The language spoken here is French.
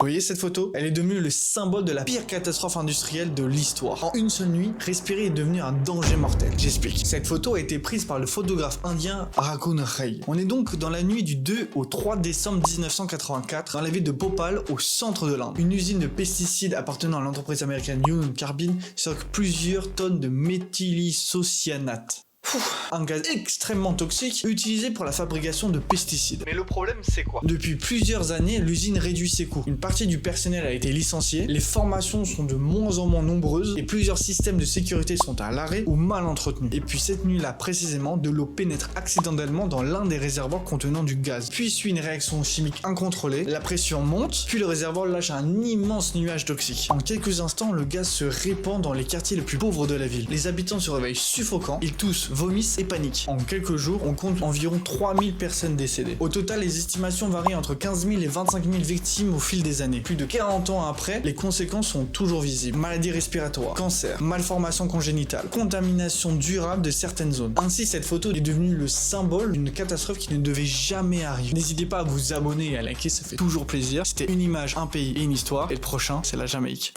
voyez cette photo? Elle est devenue le symbole de la pire catastrophe industrielle de l'histoire. En une seule nuit, respirer est devenu un danger mortel. J'explique. Cette photo a été prise par le photographe indien Raghunath Ray. On est donc dans la nuit du 2 au 3 décembre 1984 dans la ville de Bhopal au centre de l'Inde. Une usine de pesticides appartenant à l'entreprise américaine Union Carbide stocke plusieurs tonnes de méthylisocyanate. Un gaz extrêmement toxique utilisé pour la fabrication de pesticides. Mais le problème c'est quoi? Depuis plusieurs années, l'usine réduit ses coûts. Une partie du personnel a été licenciée, les formations sont de moins en moins nombreuses et plusieurs systèmes de sécurité sont à l'arrêt ou mal entretenus. Et puis cette nuit-là précisément, de l'eau pénètre accidentellement dans l'un des réservoirs contenant du gaz. Puis suit une réaction chimique incontrôlée, la pression monte, puis le réservoir lâche un immense nuage toxique. En quelques instants, le gaz se répand dans les quartiers les plus pauvres de la ville. Les habitants se réveillent suffocants, ils toussent, vomissent et paniquent. En quelques jours, on compte environ 3000 personnes décédées. Au total, les estimations varient entre 15 000 et 25 000 victimes au fil des années. Plus de 40 ans après, les conséquences sont toujours visibles. Maladies respiratoires, cancer, malformations congénitales, contamination durable de certaines zones. Ainsi, cette photo est devenue le symbole d'une catastrophe qui ne devait jamais arriver. N'hésitez pas à vous abonner et à liker, ça fait toujours plaisir. C'était une image, un pays et une histoire. Et le prochain, c'est la Jamaïque.